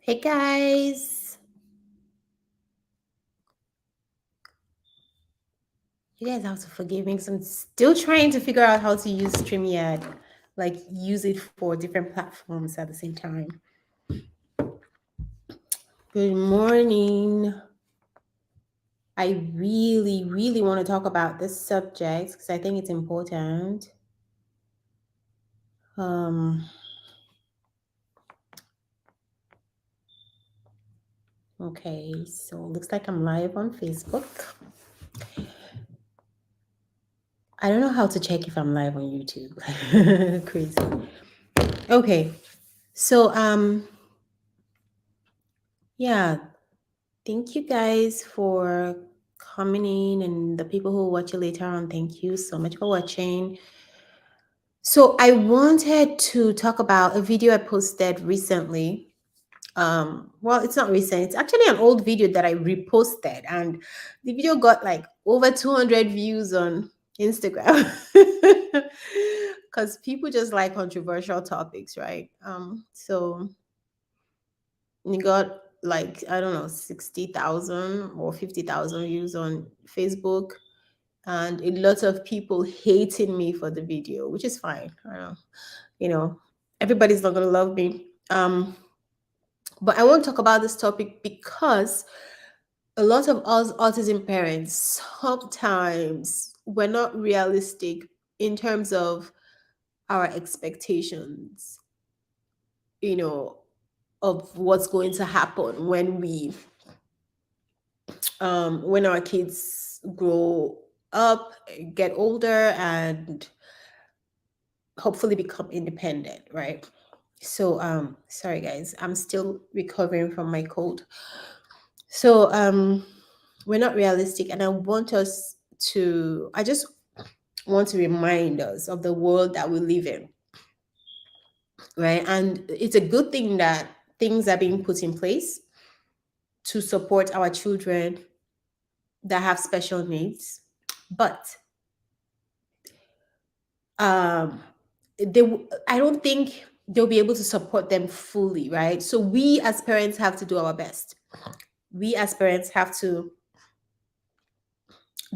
Hey guys, you guys have to forgive me because I'm still trying to figure out how to use StreamYard, like use it for different platforms at the same time. Good morning. I really want to talk about this subject because I think it's important. Um, okay, so looks like I'm live on Facebook. I don't know how to check if I'm live on YouTube. Crazy. Okay, so yeah, thank you guys for coming in, and the people who will watch it later on. Thank you so much for watching. So I wanted to talk about a video I posted recently. Well, it's not recent. It's actually an old video that I reposted, and the video got like over 200 views on Instagram because people just like controversial topics, right? So you got like, I don't know, 60,000 or 50,000 views on Facebook, and a lot of people hating me for the video, which is fine. I know, you know, everybody's not gonna love me. But I won't talk about this topic because a lot of us autism parents sometimes we're not realistic in terms of our expectations, you know, of what's going to happen when our kids grow up, get older, and hopefully become independent, right? So sorry guys, I'm still recovering from my cold. So we're not realistic, and I just want to remind us of the world that we live in, right? And it's a good thing that things are being put in place to support our children that have special needs, but um I don't think they'll be able to support them fully, right? So we as parents have to do our best. We as parents have to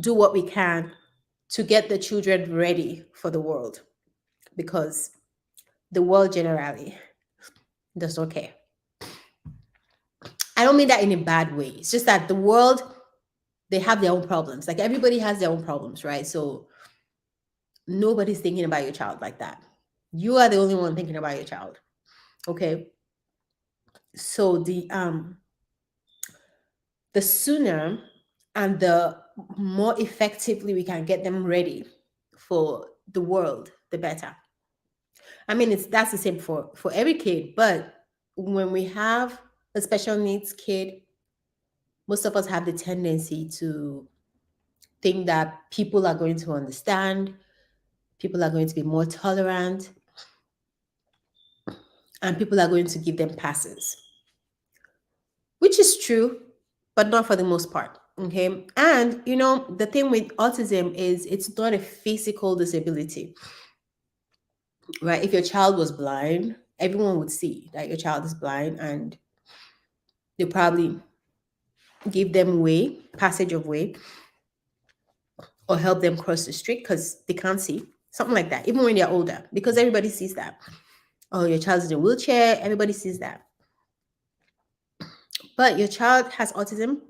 do what we can to get the children ready for the world, because the world generally does not care. I don't mean that in a bad way. It's just that the world, they have their own problems. Like everybody has their own problems, right? So nobody's thinking about your child like that. You are the only one thinking about your child. Okay. So the sooner and the more effectively we can get them ready for the world, the better. I mean, that's the same for every kid, but when we have a special needs kid, most of us have the tendency to think that people are going to understand, people are going to be more tolerant, and people are going to give them passes, which is true, but not for the most part. Okay. And, the thing with autism is it's not a physical disability, right? If your child was blind, everyone would see that your child is blind, and they probably give them passage of way, or help them cross the street because they can't see. Something like that, even when they're older, because everybody sees that. Oh, your child's in a wheelchair, everybody sees that. But your child has autism.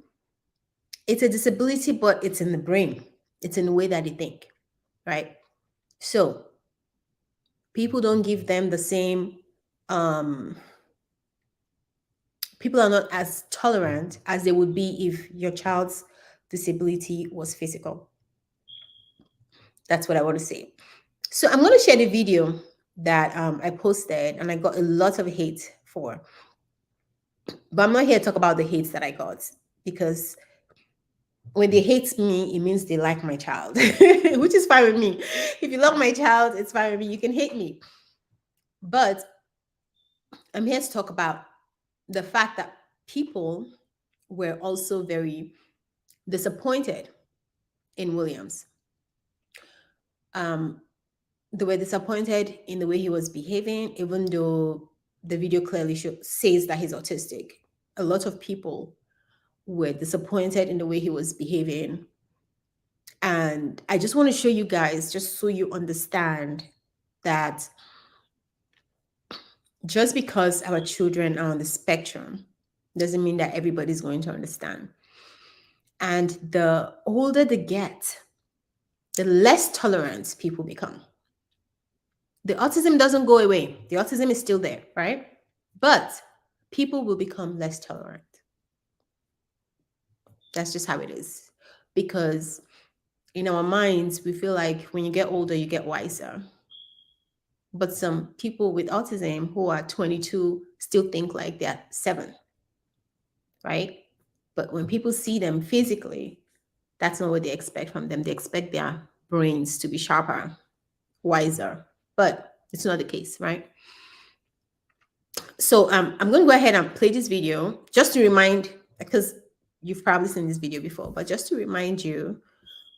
It's a disability, but it's in the brain. It's in the way that they think, right? So people don't give them the same, people are not as tolerant as they would be if your child's disability was physical. That's what I want to say. So I'm going to share the video that I posted, and I got a lot of hate for. But I'm not here to talk about the hates that I got, because when they hate me, it means they like my child, which is fine with me. If you love my child, it's fine with me. You can hate me. But I'm here to talk about the fact that people were also very disappointed in Williams. They were disappointed in the way he was behaving, even though the video clearly says that he's autistic. A lot of people were disappointed in the way he was behaving. And I just want to show you guys, just so you understand that just because our children are on the spectrum doesn't mean that everybody's going to understand. And the older they get, the less tolerant people become. The autism doesn't go away. The autism is still there, right? But people will become less tolerant. That's just how it is. Because in our minds, we feel like when you get older, you get wiser. But some people with autism who are 22 still think like they're 7, right? But when people see them physically, that's not what they expect from them. They expect their brains to be sharper, wiser, but it's not the case, right? So I'm going to go ahead and play this video just to remind, because you've probably seen this video before, but just to remind you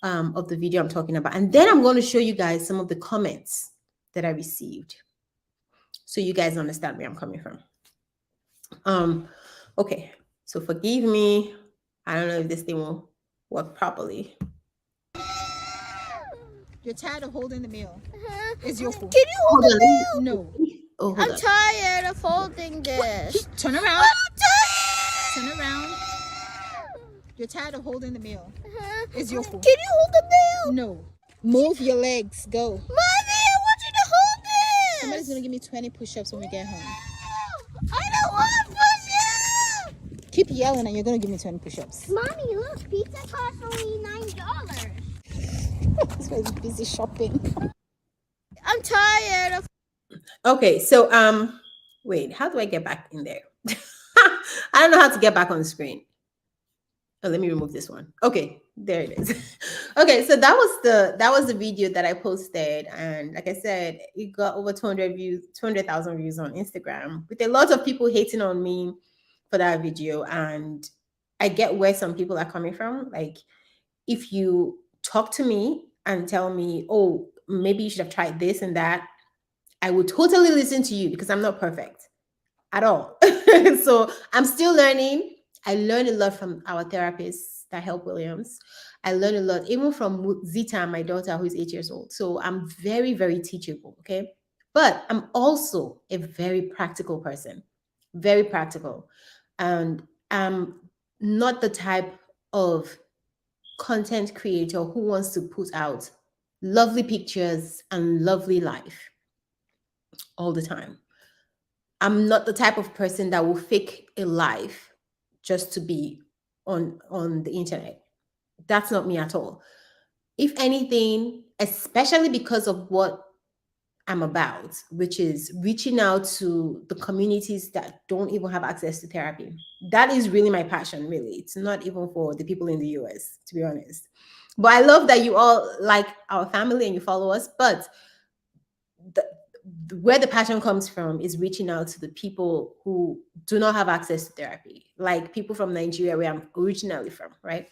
of the video I'm talking about. And then I'm going to show you guys some of the comments that I received, so you guys understand where I'm coming from. Okay, so forgive me. I don't know if this thing will work properly. You're tired of holding the mail. It's your fault. Can you hold the mail? No. Oh, hold I'm on. tired of holding this. Turn around. I'm tired. Turn around. You're tired of holding the mail. It's your fault. Can you hold the mail? No. Move your legs. Go. Mommy, I want you to hold this. Somebody's gonna give me 20 push-ups when we get home. I don't want to push it. Keep yelling and you're gonna give me 20 push-ups. Mommy, look, pizza costs only $9. This guy's busy shopping. I'm tired of. Okay, so wait, how do I get back in there? I don't know how to get back on the screen. Oh, let me remove this one. Okay, there it is. Okay, so that was the video that I posted, and like I said, it got over 200 views, 200,000 views on Instagram, with a lot of people hating on me for that video. And I get where some people are coming from. Like, if you talk to me and tell me, oh, maybe you should have tried this and that, I would totally listen to you, because I'm not perfect at all. So I'm still learning. I learned a lot from our therapists that help Williams. I learned a lot, even from Zita, my daughter, who is 8 years old. So I'm very, very teachable, okay? But I'm also a very practical person, very practical. And I'm not the type of content creator who wants to put out lovely pictures and lovely life all the time. I'm not the type of person that will fake a life just to be on the internet. That's not me at all. If anything, especially because of what I'm about, which is reaching out to the communities that don't even have access to therapy. That is really my passion, really. It's not even for the people in the US, to be honest. But I love that you all like our family and you follow us. But where the passion comes from is reaching out to the people who do not have access to therapy, like people from Nigeria, where I'm originally from, right?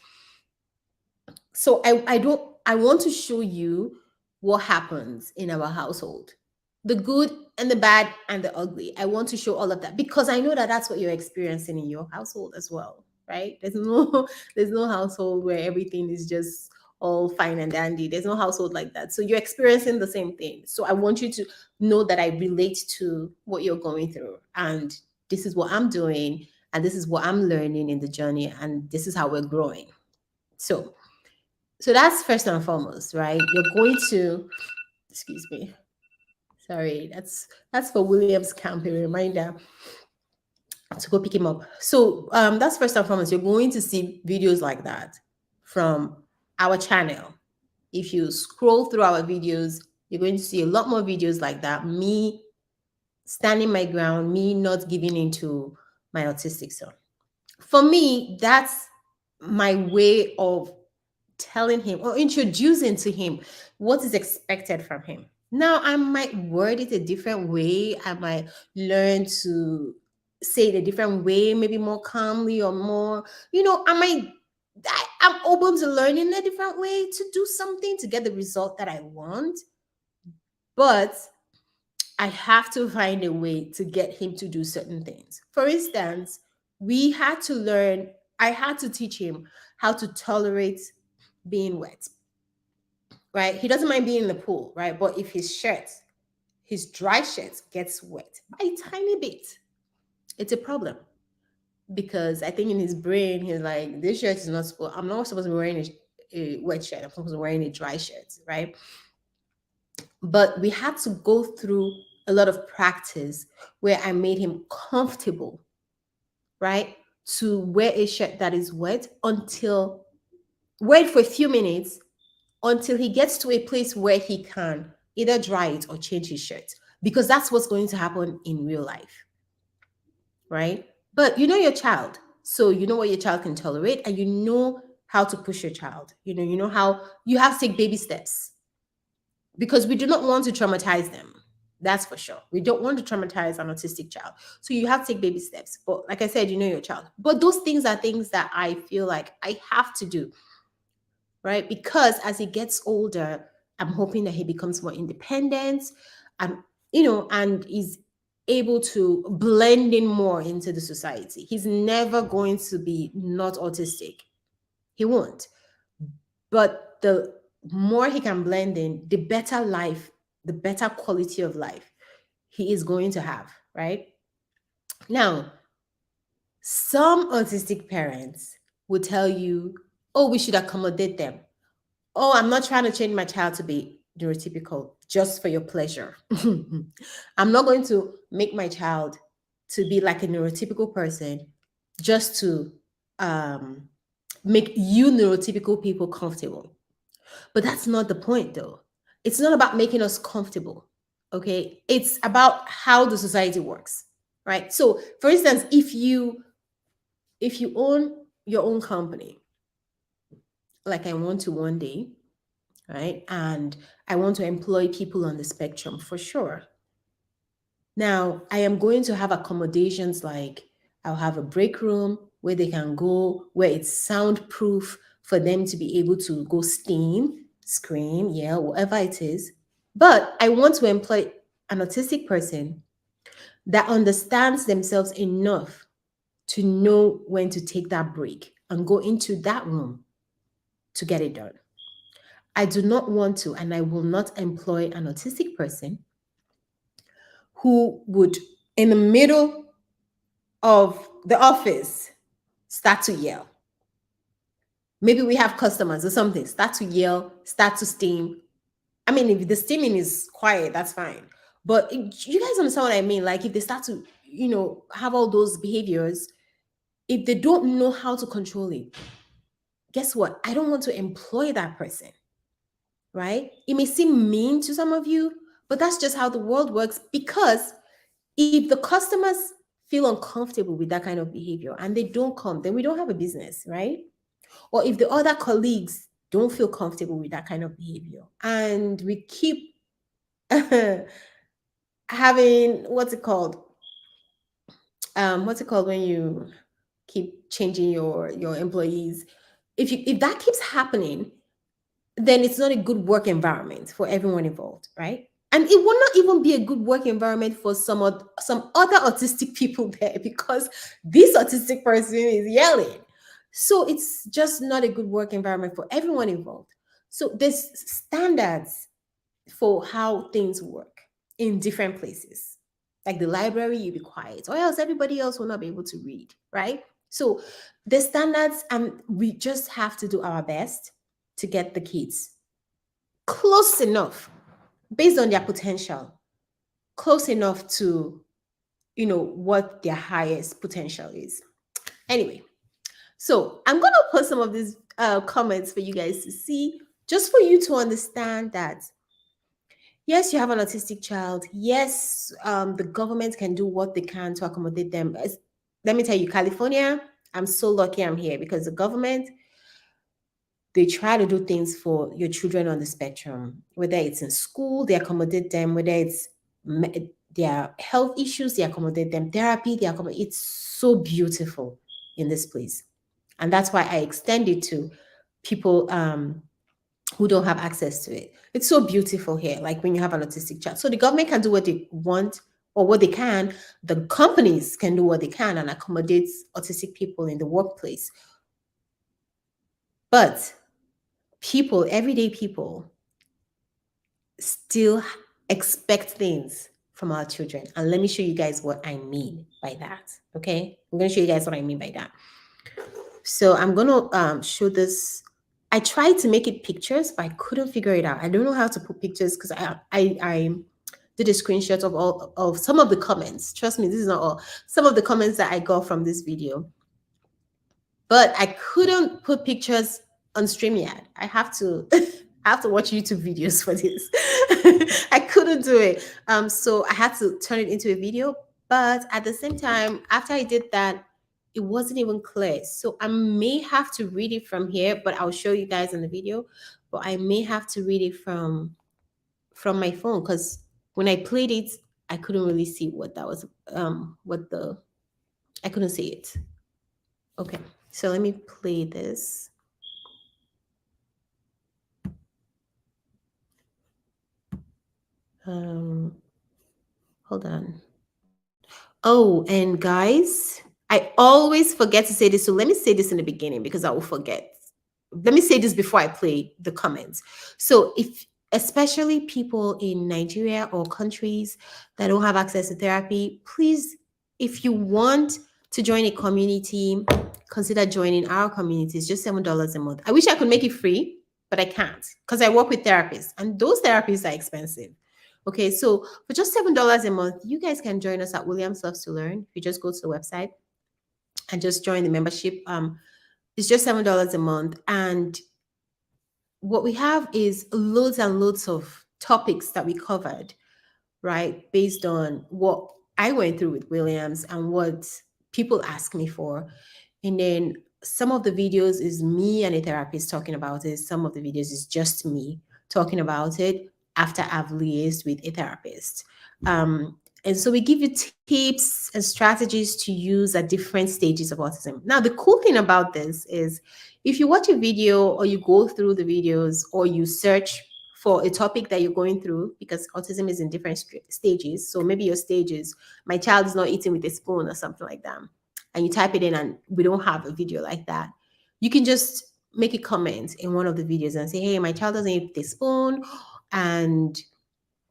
So I want to show you what happens in our household, the good and the bad and the ugly. I want to show all of that, because I know that that's what you're experiencing in your household as well, right? There's no household where everything is just all fine and dandy. There's no household like that. So you're experiencing the same thing. So I want you to know that I relate to what you're going through, and this is what I'm doing, and this is what I'm learning in the journey, and this is how we're growing. So that's first and foremost, right? You're going to, excuse me, sorry, that's for William's camp, a reminder to go pick him up. So that's first and foremost. You're going to see videos like that from our channel. If you scroll through our videos, you're going to see a lot more videos like that. Me standing my ground, me not giving into my autistic son. For me, that's my way of telling him or introducing to him what is expected from him. Now, I might word it a different way. I might learn to say it a different way, maybe more calmly or more, I'm open to learning a different way to do something to get the result that I want. But I have to find a way to get him to do certain things. For instance, we had to learn, I had to teach him how to tolerate being wet, right? He doesn't mind being in the pool, right? But if his dry shirt gets wet by a tiny bit, it's a problem. Because I think in his brain, he's like, this shirt is not supposed, I'm not supposed to be wearing a wet shirt. I'm supposed to be wearing a dry shirt, right? But we had to go through a lot of practice where I made him comfortable, right? To wear a shirt that is wet until, wait for a few minutes until he gets to a place where he can either dry it or change his shirt. Because that's what's going to happen in real life, right? But you know your child. So you know what your child can tolerate and you know how to push your child. You know how you have to take baby steps because we do not want to traumatize them. That's for sure. We don't want to traumatize an autistic child. So you have to take baby steps. But like I said, you know your child. But those things are things that I feel like I have to do, right? Because as he gets older, I'm hoping that he becomes more independent and, and is able to blend in more into the society. He's never going to be not autistic. He won't. But the more he can blend in, the better life, the better quality of life he is going to have, right? Now, some autistic parents will tell you, oh, we should accommodate them. Oh, I'm not trying to change my child to be neurotypical just for your pleasure. I'm not going to make my child to be like a neurotypical person just to um, make you neurotypical people comfortable. But that's not the point, though. It's not about making us comfortable. Okay. It's about how the society works. Right. So for instance, if you own your own company, like I want to one day, right? And I want to employ people on the spectrum for sure. Now, I am going to have accommodations like I'll have a break room where they can go, where it's soundproof for them to be able to go steam, scream, yeah, whatever it is. But I want to employ an autistic person that understands themselves enough to know when to take that break and go into that room to get it done. I do not want to, and I will not employ an autistic person who would, in the middle of the office, start to yell. Maybe we have customers or something, start to yell, start to steam. I mean, if the steaming is quiet, that's fine. But you guys understand what I mean? Like if they start to, have all those behaviors, if they don't know how to control it, guess what? I don't want to employ that person, right? It may seem mean to some of you, but that's just how the world works because if the customers feel uncomfortable with that kind of behavior and they don't come, then we don't have a business, right? Or if the other colleagues don't feel comfortable with that kind of behavior and we keep having what's it called when you keep changing your employees, if that keeps happening, then it's not a good work environment for everyone involved, right? And it will not even be a good work environment for some other autistic people there because this autistic person is yelling. So it's just not a good work environment for everyone involved. So there's standards for how things work in different places. Like the library, you be quiet, or else everybody else will not be able to read, right? So the standards, and we just have to do our best to get the kids close enough based on their potential, close enough to what their highest potential is. Anyway, so I'm gonna put some of these comments for you guys to see, just for you to understand that yes, you have an autistic child. Yes, the government can do what they can to accommodate them. Let me tell you, California, I'm so lucky I'm here because the government, they try to do things for your children on the spectrum, whether it's in school, they accommodate them, whether it's their health issues, they accommodate them, therapy, they accommodate. It's so beautiful in this place. And that's why I extend it to people who don't have access to it. It's so beautiful here, like when you have an autistic child. So the government can do what they want or what they can. The companies can do what they can and accommodate autistic people in the workplace. But people, everyday people, still expect things from our children. And let me show you guys what I mean by that. Okay. I'm going to show you guys what I mean by that. So I'm going to show this. I tried to make it pictures, but I couldn't figure it out. I don't know how to put pictures because I did a screenshot of all of some of the comments. Trust me, this is not all. Some of the comments that I got from this video, but I couldn't put pictures on StreamYard. I have to I have to watch YouTube videos for this. I couldn't do it. So I had to turn it into a video. But at the same time, after I did that, it wasn't even clear. So I may have to read it from here, but I'll show you guys in the video. But I may have to read it from my phone because when I played it, I couldn't really see what that was. What the I couldn't see it. Okay, so let me play this. Hold on. Oh, and guys, I always forget to say this. So let me say this in the beginning because I will forget. Let me say this before I play the comments. So if especially people in Nigeria or countries that don't have access to therapy, please, if you want to join a community, consider joining our community. It's just $7 a month. I wish I could make it free, but I can't because I work with therapists and those therapists are expensive. Okay, so for just $7 a month, you guys can join us at Williams Loves to Learn. If you just go to the website and just join the membership, it's just $7 a month. And what we have is loads and loads of topics that we covered, right? Based on what I went through with Williams and what people ask me for. And then some of the videos is me and a therapist talking about it. Some of the videos is just me talking about it after I've liaised with a therapist. And so we give you tips and strategies to use at different stages of autism. Now, the cool thing about this is if you watch a video or you go through the videos or you search for a topic that you're going through, because autism is in different stages. So maybe your stage is my child is not eating with a spoon or something like that. And you type it in and we don't have a video like that. You can just make a comment in one of the videos and say, hey, my child doesn't eat with a spoon and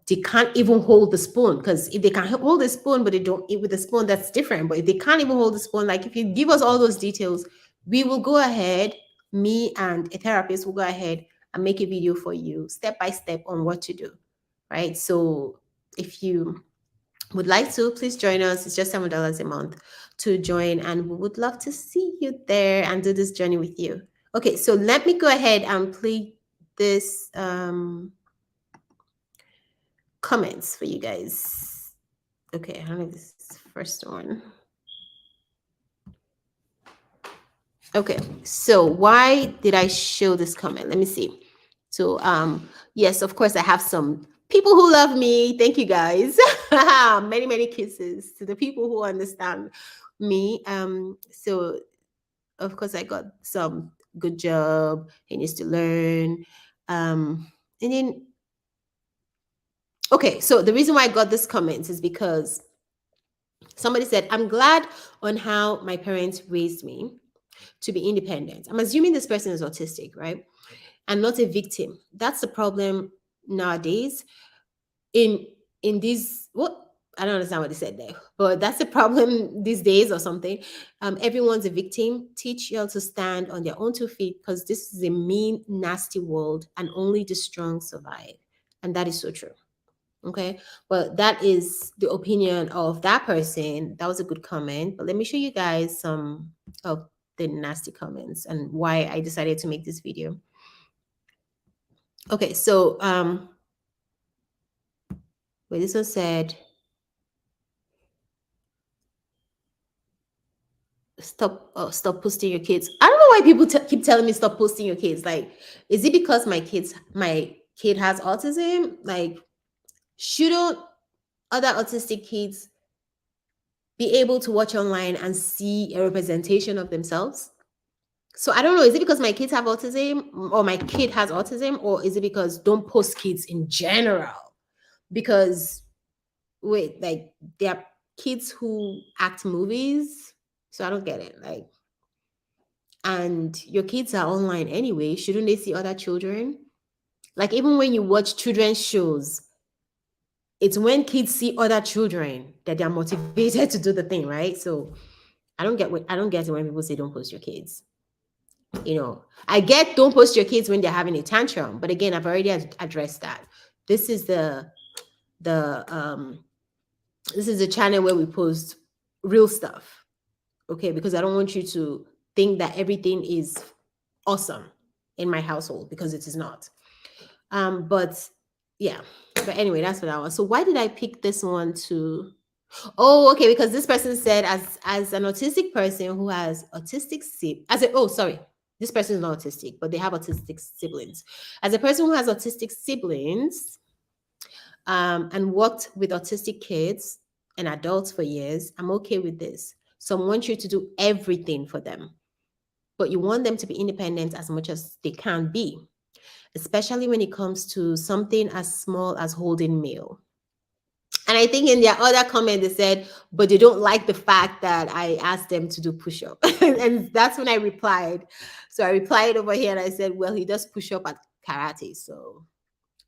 they can't even hold the spoon, because if they can hold the spoon but they don't eat with the spoon, that's different. But if they can't even hold the spoon, like if you give us all those details, we will go ahead, me and a therapist will go ahead and make a video for you step by step on what to do, right? So if you would like to, please join us. It's just $7 a month to join and we would love to see you there and do this journey with you. Okay, so let me go ahead and play this comments for you guys. Okay, I don't know if this is the first one. Okay, so why did I show this comment? Let me see. So yes, of course I have some people who love me. Thank you guys. Many, many kisses to the people who understand me. So of course I got some good job, he needs to learn. And then okay, so the reason why I got this comment is because somebody said, I'm glad on how my parents raised me to be independent. I'm assuming this person is autistic, right? And not a victim. That's the problem nowadays. In these, what I don't understand what they said there, but that's the problem these days or something. Everyone's a victim. Teach y'all to stand on their own 2 feet because this is a mean, nasty world, and only the strong survive. And that is so true. Okay, well, that is the opinion of that person. That was a good comment, but let me show you guys some of the nasty comments and why I decided to make this video. Okay, so wait, this one said, stop posting your kids. I don't know why people keep telling me stop posting your kids. Like, is it because my kid has autism? Like, shouldn't other autistic kids be able to watch online and see a representation of themselves? So I don't know, is it because my kids have autism or my kid has autism, or is it because don't post kids in general? Because wait, like there are kids who act movies, so I don't get it. Like, and your kids are online anyway, shouldn't they see other children? Like even when you watch children's shows, it's when kids see other children that they're motivated to do the thing, right? So I don't get it when people say don't post your kids. I get don't post your kids when they're having a tantrum, but again, I've already addressed that. This is the this is a channel where we post real stuff, okay? Because I don't want you to think that everything is awesome in my household, because it is not. But yeah, but anyway, that's what I was. So why did I pick this one to? Oh, okay, because this person said, as an autistic person who has autistic as a oh sorry, this person is not autistic, but they have autistic siblings. As a person who has autistic siblings, and worked with autistic kids and adults for years, I'm okay with this. So I want you to do everything for them, but you want them to be independent as much as they can be, especially when it comes to something as small as holding meal. And I think in their other comment, they said, but they don't like the fact that I asked them to do push up. And that's when I replied. So I replied over here and I said, well, he does push up at karate. So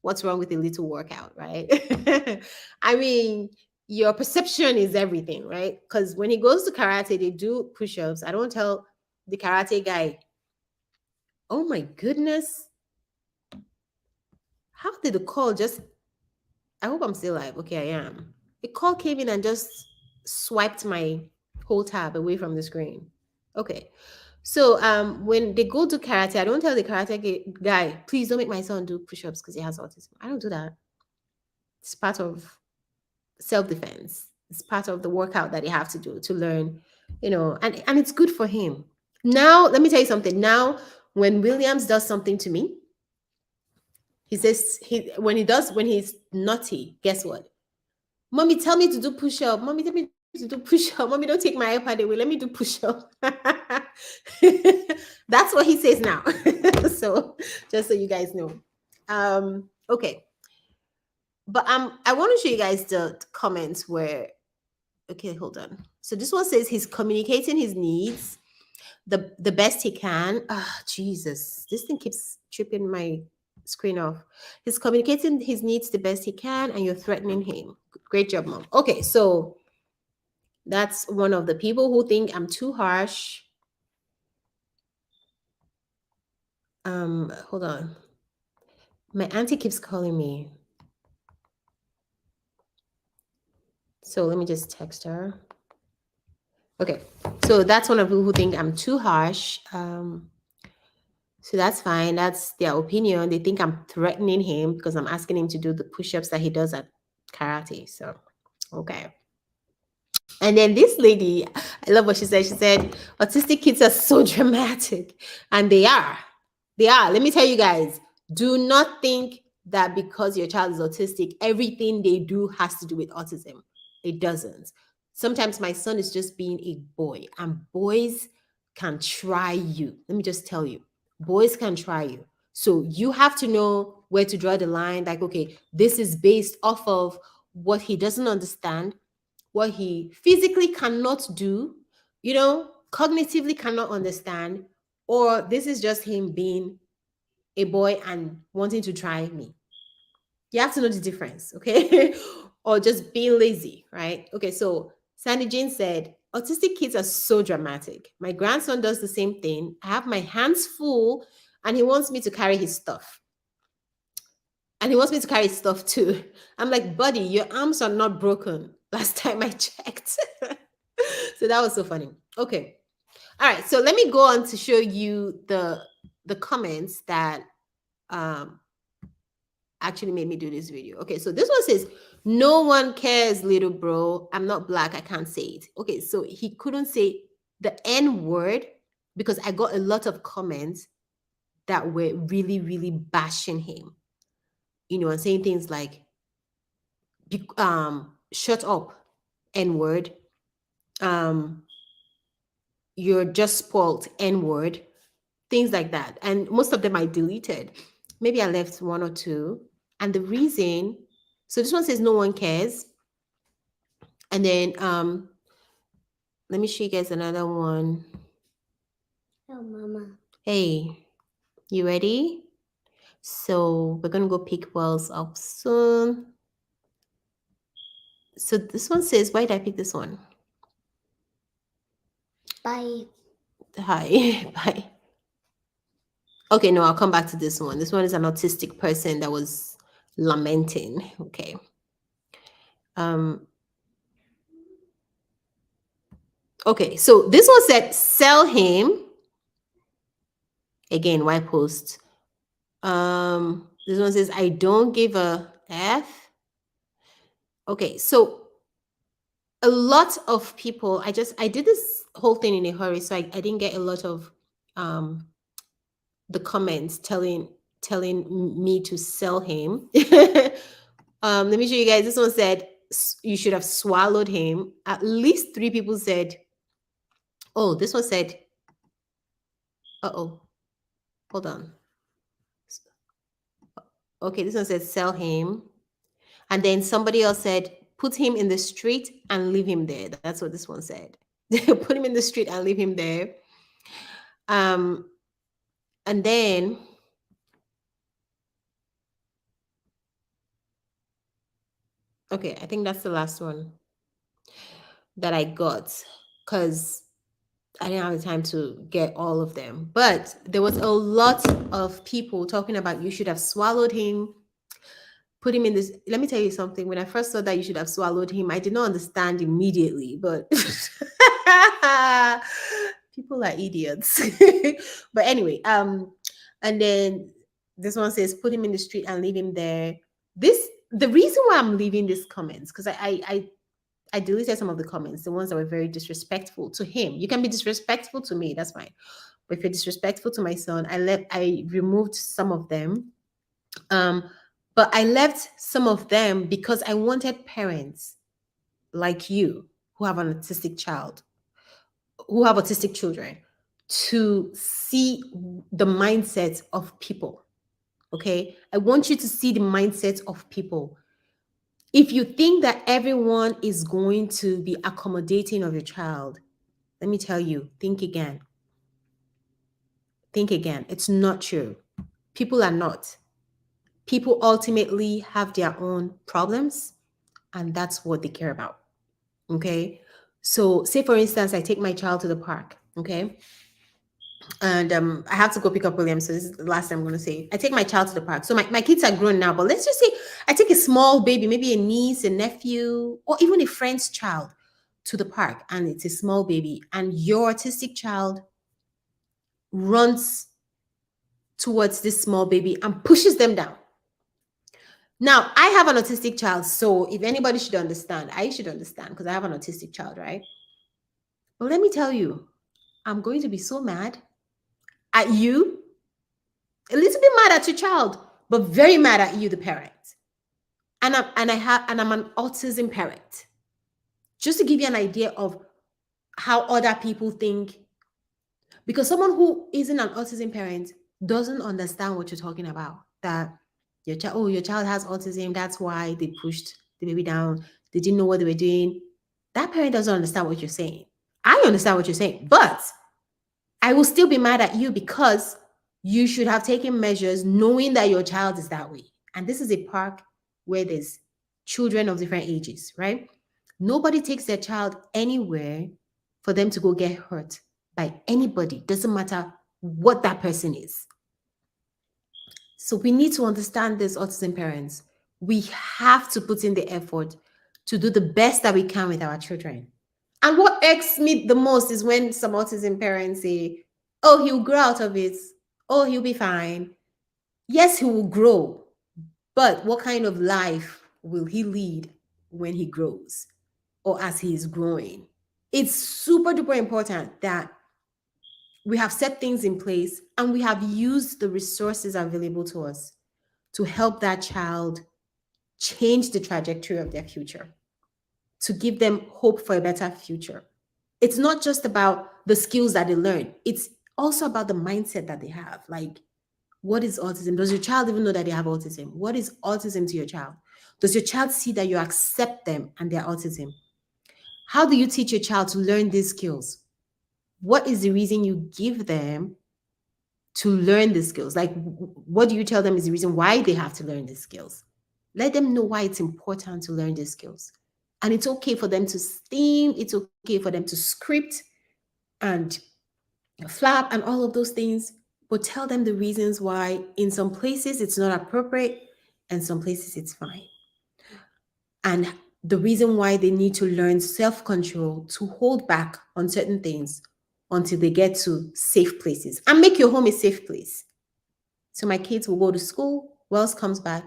what's wrong with a little workout, right? I mean, your perception is everything, right? Because when he goes to karate, they do push ups. I don't tell the karate guy, oh my goodness, how did the call just I hope I'm still live. Okay, I am. A call came in and just swiped my whole tab away from the screen. Okay. So when they go to karate, I don't tell the karate guy, please don't make my son do push-ups because he has autism. I don't do that. It's part of self-defense. It's part of the workout that you have to do to learn, and it's good for him. Now, let me tell you something. Now, when Williams does something to me, he says when he's naughty, guess what? Mommy, tell me to do push up. Mommy, tell me to do push up. Mommy, don't take my iPad away. Let me do push up. That's what he says now. So, just so you guys know. Okay. But I want to show you guys the comments where, okay, hold on. So this one says he's communicating his needs the best he can. Ah, Jesus. This thing keeps tripping my screen off. He's communicating his needs the best he can, and you're threatening him. Great job, mom. Okay, so that's one of the people who think I'm too harsh. Hold on. My auntie keeps calling me. So let me just text her. Okay, so that's one of the people who think I'm too harsh. So that's fine. That's their opinion. They think I'm threatening him because I'm asking him to do the push-ups that he does at karate. So, okay. And then this lady, I love what she said. She said, autistic kids are so dramatic. And they are. They are. Let me tell you guys, do not think that because your child is autistic, everything they do has to do with autism. It doesn't. Sometimes my son is just being a boy, and boys can try you. Let me just tell you, boys can try you. So you have to know where to draw the line. Like, okay, this is based off of what he doesn't understand, what he physically cannot do, cognitively cannot understand, or this is just him being a boy and wanting to try me. You have to know the difference, okay? Or just being lazy, right? Okay, so Sandy Jane said, autistic kids are so dramatic. My grandson does the same thing. I have my hands full and he wants me to carry his stuff. And he wants me to carry his stuff too. I'm like, buddy, your arms are not broken. Last time I checked. So that was so funny. Okay. All right. So let me go on to show you the comments that actually made me do this video. Okay, so this one says, no one cares, little bro. I'm not black. I can't say it. Okay, so he couldn't say the N word because I got a lot of comments that were really, really bashing him. And saying things like, shut up, N word. You're just spoiled, N word. things like that. And most of them I deleted. Maybe I left one or two. And the reason, so this one says no one cares. And then let me show you guys another one. Oh, Mama. Hey, you ready? So we're gonna go pick wells up soon. So this one says, why did I pick this one? Bye. Hi, bye. Okay, no, I'll come back to this one. This one is an autistic person that was lamenting. Okay. Um, okay, so this one said, sell him. Again, why post? This one says, I don't give a F. Okay, so a lot of people, I did this whole thing in a hurry, so I didn't get a lot of the comments telling me to sell him. Let me show you guys. This one said you should have swallowed him. At least 3 people said, oh, this one said, uh-oh, hold on. Okay, this one said sell him. And then somebody else said, put him in the street and leave him there. That's what this one said. Put him in the street and leave him there. And then okay, I think that's the last one that I got because I didn't have the time to get all of them. But there was a lot of people talking about you should have swallowed him, put him in this. Let me tell you something. When I first saw that you should have swallowed him, I did not understand immediately, but people are idiots. But anyway, and then this one says put him in the street and leave him there. The reason why I'm leaving these comments, because I deleted some of the comments, the ones that were very disrespectful to him. You can be disrespectful to me, that's fine. But if you're disrespectful to my son, I removed some of them. But I left some of them because I wanted parents like you who have an autistic child, who have autistic children, to see the mindset of people. Okay. I want you to see the mindset of people. If you think that everyone is going to be accommodating of your child, let me tell you, think again. Think again. It's not true. People are not. People ultimately have their own problems, and that's what they care about. Okay. So, say for instance, I take my child to the park. Okay. And I have to go pick up William. So this is the last thing I'm going to say. I take my child to the park. So my kids are grown now, but let's just say I take a small baby, maybe a niece, a nephew, or even a friend's child to the park, and it's a small baby, and your autistic child runs towards this small baby and pushes them down. Now, I have an autistic child, so if anybody should understand, I should understand because I have an autistic child, right? But let me tell you, I'm going to be so mad at you, a little bit mad at your child, but very mad at you, the parent. And I'm an autism parent. Just to give you an idea of how other people think, because someone who isn't an autism parent doesn't understand what you're talking about. That your child has autism, that's why they pushed the baby down. They didn't know what they were doing. That parent doesn't understand what you're saying. I understand what you're saying, but I will still be mad at you because you should have taken measures knowing that your child is that way. And this is a park where there's children of different ages, right? Nobody takes their child anywhere for them to go get hurt by anybody. Doesn't matter what that person is. So we need to understand this, autism parents. We have to put in the effort to do the best that we can with our children. And what irks me the most is when some autism parents say, oh, he'll grow out of it. Oh, he'll be fine. Yes, he will grow. But what kind of life will he lead when he grows or as he is growing? It's super duper important that we have set things in place and we have used the resources available to us to help that child change the trajectory of their future, to give them hope for a better future. It's not just about the skills that they learn. It's Also about the mindset that they have. Like, what is autism? Does your child even know that they have autism? What is autism to your child? Does your child see that you accept them and their autism? How do you teach your child to learn these skills? What is the reason you give them to learn the skills? Like, what do you tell them is the reason why they have to learn these skills? Let them know why it's important to learn these skills. And it's okay for them to steam, it's okay for them to script and flap and all of those things, but tell them the reasons why in some places it's not appropriate and some places it's fine. And the reason why they need to learn self control to hold back on certain things until they get to safe places. And make your home a safe place. So my kids will go to school, Wells comes back,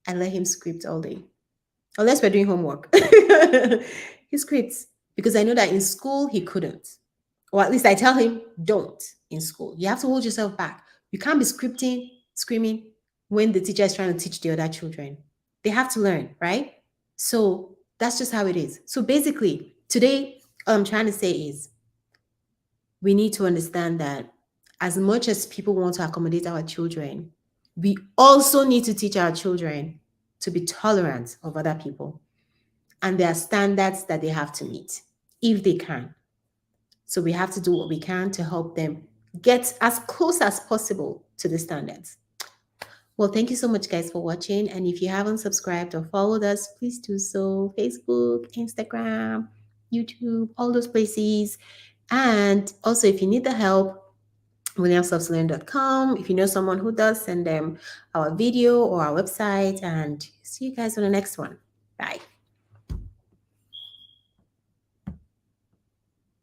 I let him script all day. Unless we're doing homework. He scripts because I know that in school he couldn't. Or at least I tell him, don't in school. You have to hold yourself back. You can't be scripting, screaming when the teacher is trying to teach the other children. They have to learn, right? So that's just how it is. So basically, today, all I'm trying to say is we need to understand that as much as people want to accommodate our children, we also need to teach our children to be tolerant of other people. And there are standards that they have to meet if they can. So we have to do what we can to help them get as close as possible to the standards. Well, thank you so much, guys, for watching. And if you haven't subscribed or followed us, please do so. Facebook, Instagram, YouTube, all those places. And also, if you need the help, williamsoftslearn.com. If you know someone who does, send them our video or our website. And see you guys on the next one. Bye.